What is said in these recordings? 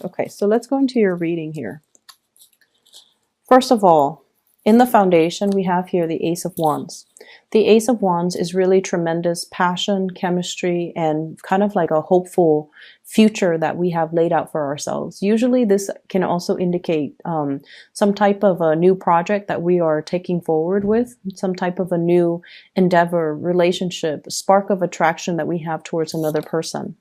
Okay, so let's go into your reading here. First of all, in the foundation, we have here the Ace of Wands. The Ace of Wands is really tremendous passion, chemistry, and kind of like a hopeful future that we have laid out for ourselves. Usually this can also indicate some type of a new project that we are taking forward with, some type of a new endeavor, relationship, spark of attraction that we have towards another person.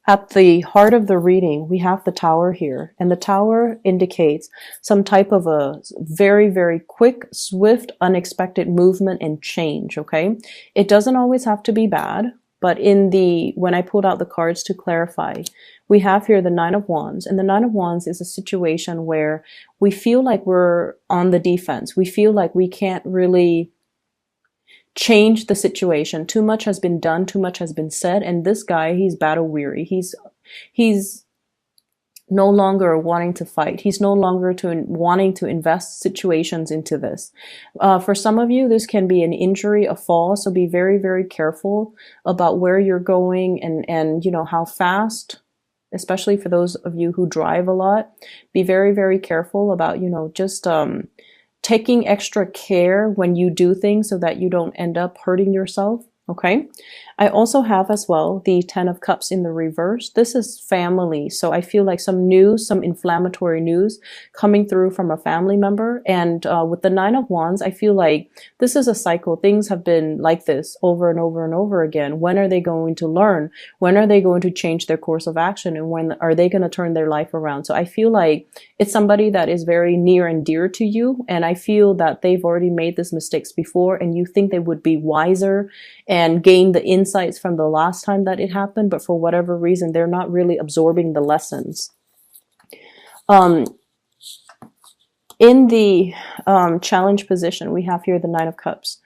At the heart of the reading, we have the Tower here, and the Tower indicates some type of a very, very quick, swift, unexpected movement and change, okay? It doesn't always have to be bad, but when I pulled out the cards to clarify, we have here the Nine of Wands, and the Nine of Wands is a situation where we feel like we're on the defense. We feel like we can't really change the situation. Too much has been done, too much has been said, and this guy, he's battle weary. He's no longer wanting to fight. He's no longer wanting to invest situations into this. For some of you, this can be an injury, a fall, so be very, very careful about where you're going and you know, how fast, especially for those of you who drive a lot. Be very, very careful about, you know, just taking extra care when you do things so that you don't end up hurting yourself. Okay. I also have as well the Ten of Cups in the reverse. This is family. So I feel like some news, some inflammatory news coming through from a family member. And with the Nine of Wands, I feel like this is a cycle. Things have been like this over and over and over again. When are they going to learn? When are they going to change their course of action? And when are they going to turn their life around? So I feel like it's somebody that is very near and dear to you. And I feel that they've already made these mistakes before and you think they would be wiser and gain the insights from the last time that it happened, but for whatever reason, they're not really absorbing the lessons. In the challenge position, we have here the Nine of Cups.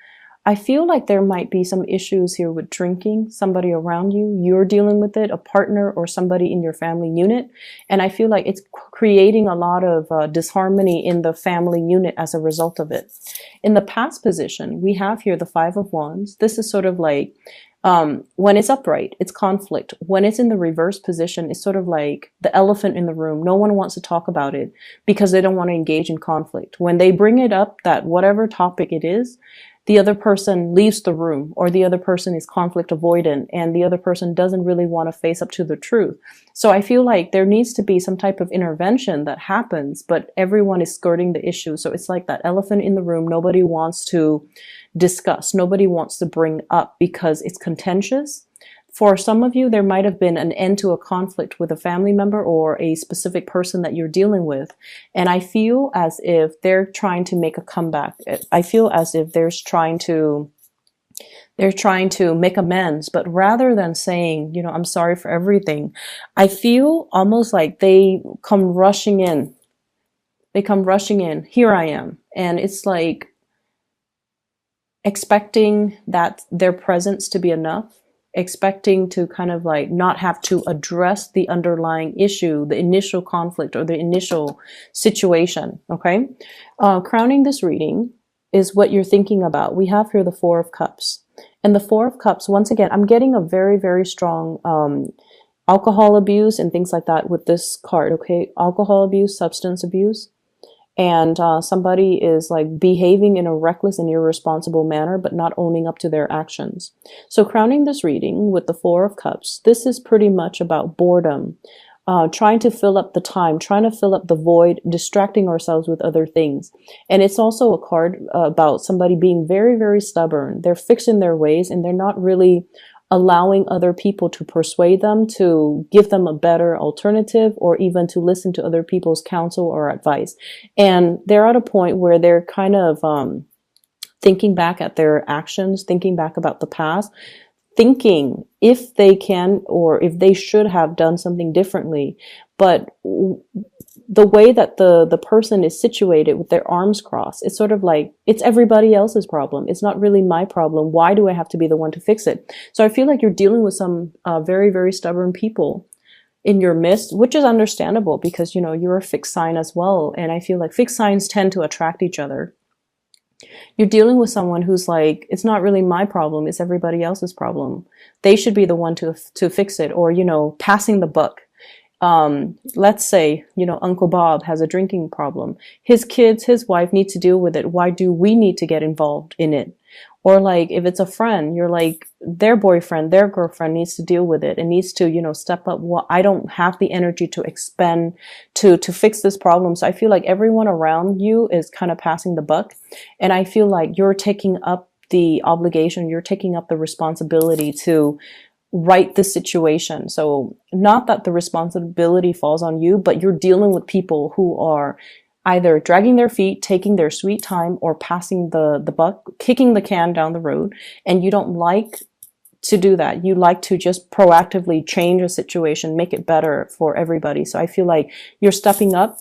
I feel like there might be some issues here with drinking, somebody around you, you're dealing with it, a partner or somebody in your family unit. And I feel like it's creating a lot of disharmony in the family unit as a result of it. In the past position, we have here the Five of Wands. This is sort of like, when it's upright, it's conflict. When it's in the reverse position, it's sort of like the elephant in the room. No one wants to talk about it because they don't want to engage in conflict. When they bring it up, that whatever topic it is, the other person leaves the room or the other person is conflict avoidant and the other person doesn't really want to face up to the truth. So I feel like there needs to be some type of intervention that happens, but everyone is skirting the issue. So it's like that elephant in the room. Nobody wants to discuss. Nobody wants to bring up because it's contentious. For some of you, there might have been an end to a conflict with a family member or a specific person that you're dealing with. And I feel as if they're trying to make a comeback. I feel as if they're trying to make amends, but rather than saying, you know, I'm sorry for everything, I feel almost like they come rushing in. They come rushing in. Here I am. And it's like expecting that their presence to be enough. Expecting to kind of like not have to address the underlying issue, the initial conflict or the initial situation. Okay. Crowning this reading is what you're thinking about. We have here the Four of Cups, and the Four of Cups, once again, I'm getting a very, very strong, alcohol abuse and things like that with this card. Okay. Alcohol abuse, substance abuse. And somebody is like behaving in a reckless and irresponsible manner, but not owning up to their actions. So crowning this reading with the Four of Cups, this is pretty much about boredom, trying to fill up the time, trying to fill up the void, distracting ourselves with other things. And it's also a card about somebody being very, very stubborn. They're fixed in their ways and they're not really allowing other people to persuade them, to give them a better alternative, or even to listen to other people's counsel or advice. And they're at a point where they're kind of thinking back at their actions, thinking back about the past, thinking if they can or if they should have done something differently. But the way that the person is situated with their arms crossed, it's sort of like, it's everybody else's problem. It's not really my problem. Why do I have to be the one to fix it? So I feel like you're dealing with some very, very stubborn people in your midst, which is understandable because, you know, you're a fixed sign as well. And I feel like fixed signs tend to attract each other. You're dealing with someone who's like, it's not really my problem. It's everybody else's problem. They should be the one to fix it, or, you know, passing the buck. Let's say, Uncle Bob has a drinking problem. His kids, his wife need to deal with it. Why do we need to get involved in it? Or like if it's a friend, you're like their boyfriend, their girlfriend needs to deal with it and needs to, step up. Well, I don't have the energy to expend to fix this problem. So I feel like everyone around you is kind of passing the buck. And I feel like you're taking up the obligation, you're taking up the responsibility to right the situation. So not that the responsibility falls on you, but you're dealing with people who are either dragging their feet, taking their sweet time, or passing the buck, kicking the can down the road. And you don't like to do that. You like to just proactively change a situation, make it better for everybody. So I feel like you're stepping up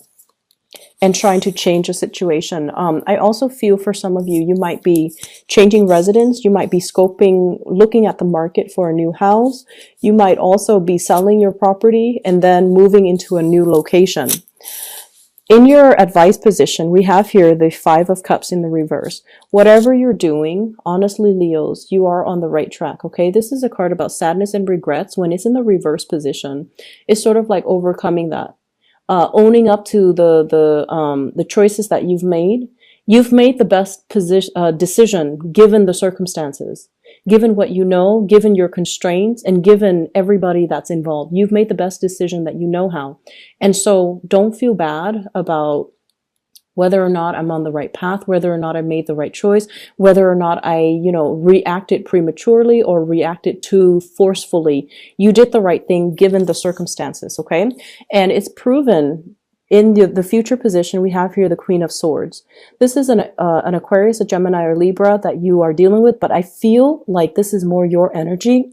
and trying to change a situation. I also feel for some of you, you might be changing residence. You might be scoping, looking at the market for a new house. You might also be selling your property and then moving into a new location. In your advice position, we have here the Five of Cups in the reverse. Whatever you're doing, honestly, Leos, you are on the right track, okay? This is a card about sadness and regrets. When it's in the reverse position, it's sort of like overcoming that. Owning up to the choices that you've made. You've made the best decision given the circumstances, given what you know, given your constraints, and given everybody that's involved. You've made the best decision that you know how. And so don't feel bad about whether or not I'm on the right path, whether or not I made the right choice, whether or not I, reacted prematurely or reacted too forcefully. You did the right thing given the circumstances, okay? And it's proven in the future position. We have here the Queen of Swords. This is an Aquarius, a Gemini, or Libra that you are dealing with, but I feel like this is more your energy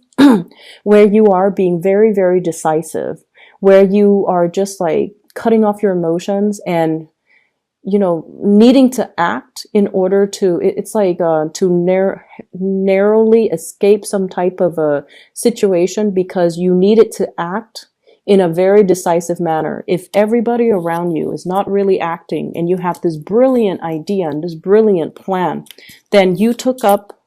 where you are being very, very decisive, where you are just like cutting off your emotions and needing to act in order to, it's like to narrowly escape some type of a situation because you needed to act in a very decisive manner. If everybody around you is not really acting and you have this brilliant idea and this brilliant plan, then you took up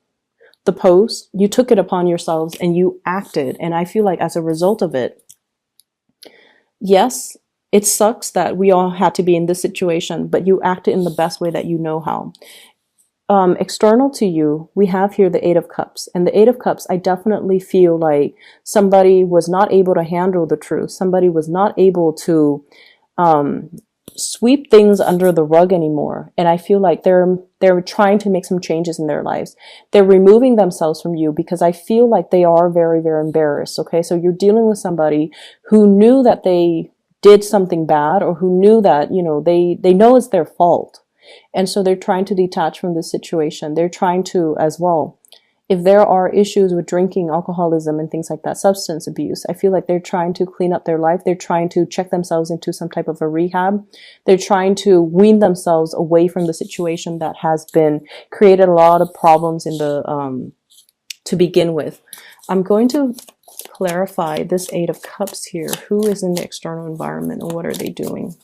the post, you took it upon yourselves and you acted. And I feel like as a result of it, yes, it sucks that we all had to be in this situation, but you acted in the best way that you know how. External to you, we have here the Eight of Cups. And the Eight of Cups, I definitely feel like somebody was not able to handle the truth. Somebody was not able to sweep things under the rug anymore. And I feel like they're trying to make some changes in their lives. They're removing themselves from you because I feel like they are very, very embarrassed. Okay, so you're dealing with somebody who knew that they did something bad or who knew that, they know it's their fault. And so they're trying to detach from this situation. They're trying to as well. If there are issues with drinking, alcoholism, and things like that, substance abuse, I feel like they're trying to clean up their life. They're trying to check themselves into some type of a rehab. They're trying to wean themselves away from the situation that has been created a lot of problems in the to begin with. I'm going to clarify this Eight of Cups here. Who is in the external environment and what are they doing?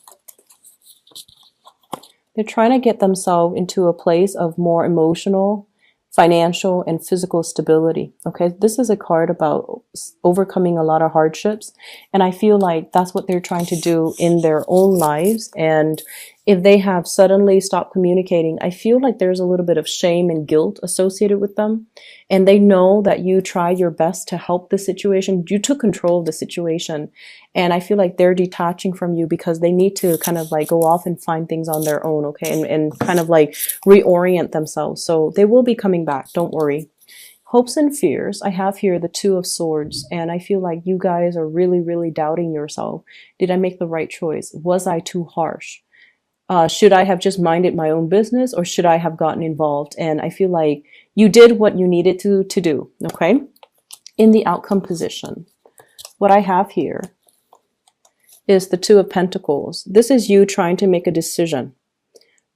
They're trying to get themselves into a place of more emotional, financial, and physical stability. Okay, this is a card about overcoming a lot of hardships. And I feel like that's what they're trying to do in their own lives. And if they have suddenly stopped communicating, I feel like there's a little bit of shame and guilt associated with them. And they know that you tried your best to help the situation. You took control of the situation. And I feel like they're detaching from you because they need to kind of like go off and find things on their own, okay? And kind of like reorient themselves. So they will be coming back. Don't worry. Hopes and fears. I have here the Two of Swords. And I feel like you guys are really, really doubting yourself. Did I make the right choice? Was I too harsh? Should I have just minded my own business or should I have gotten involved? And I feel like you did what you needed to do, okay? In the outcome position, what I have here is the Two of Pentacles. This is you trying to make a decision,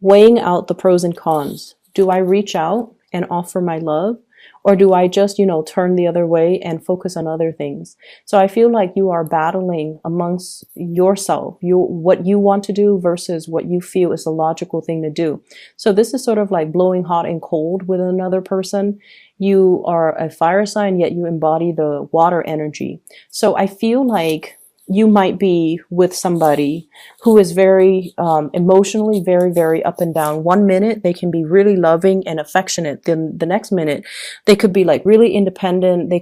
weighing out the pros and cons. Do I reach out and offer my love? Or do I just, turn the other way and focus on other things? So I feel like you are battling amongst yourself, what you want to do versus what you feel is the logical thing to do. So this is sort of like blowing hot and cold with another person. You are a fire sign, yet you embody the water energy. So I feel like you might be with somebody who is very emotionally very, very up and down. One minute they can be really loving and affectionate. Then the next minute they could be like really independent. They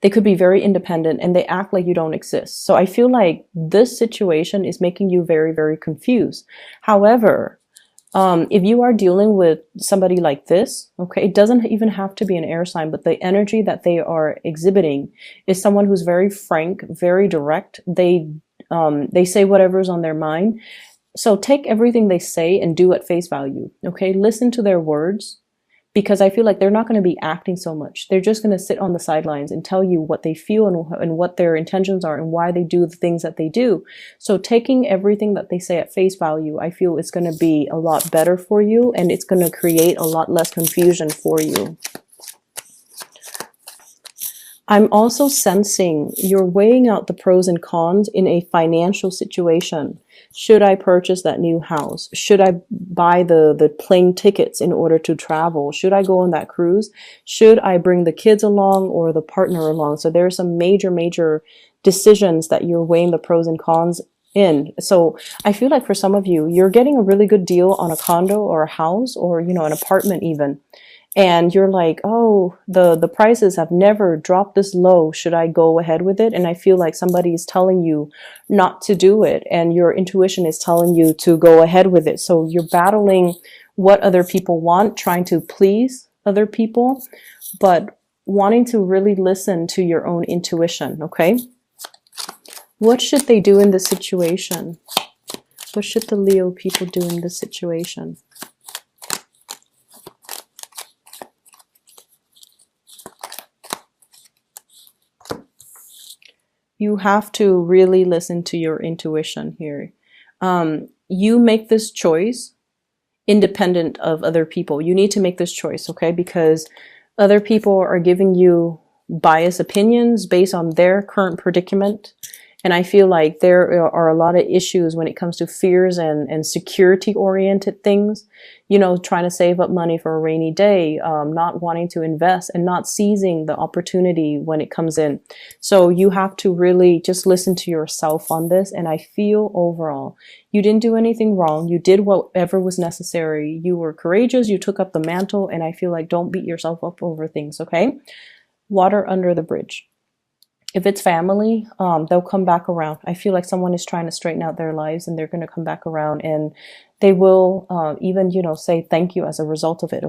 could be very independent and they act like you don't exist. So I feel like this situation is making you very, very confused. However, if you are dealing with somebody like this, okay, it doesn't even have to be an air sign, but the energy that they are exhibiting is someone who's very frank, very direct. They say whatever's on their mind. So take everything they say and do at face value. Okay, listen to their words, because I feel like they're not going to be acting so much. They're just going to sit on the sidelines and tell you what they feel and what their intentions are and why they do the things that they do. So taking everything that they say at face value, I feel it's going to be a lot better for you, and it's going to create a lot less confusion for you. I'm also sensing you're weighing out the pros and cons in a financial situation. Should I purchase that new house? Should I buy the plane tickets in order to travel? Should I go on that cruise? Should I bring the kids along or the partner along? So there are some major, major decisions that you're weighing the pros and cons in. So I feel like for some of you, you're getting a really good deal on a condo or a house or, you know, an apartment even. And you're like, oh, the prices have never dropped this low. Should I go ahead with it? And I feel like somebody is telling you not to do it, and your intuition is telling you to go ahead with it. So you're battling what other people want, trying to please other people, but wanting to really listen to your own intuition, okay? What should they do in this situation? What should the Leo people do in this situation? You have to really listen to your intuition here. You make this choice independent of other people. You need to make this choice, okay? Because other people are giving you biased opinions based on their current predicament. And I feel like there are a lot of issues when it comes to fears and security-oriented things. You know, trying to save up money for a rainy day, not wanting to invest and not seizing the opportunity when it comes in. So you have to really just listen to yourself on this. And I feel overall, you didn't do anything wrong. You did whatever was necessary. You were courageous. You took up the mantle. And I feel like don't beat yourself up over things, okay? Water under the bridge. If it's family, they'll come back around. I feel like someone is trying to straighten out their lives and they're going to come back around, and they will even, you know, say thank you as a result of it.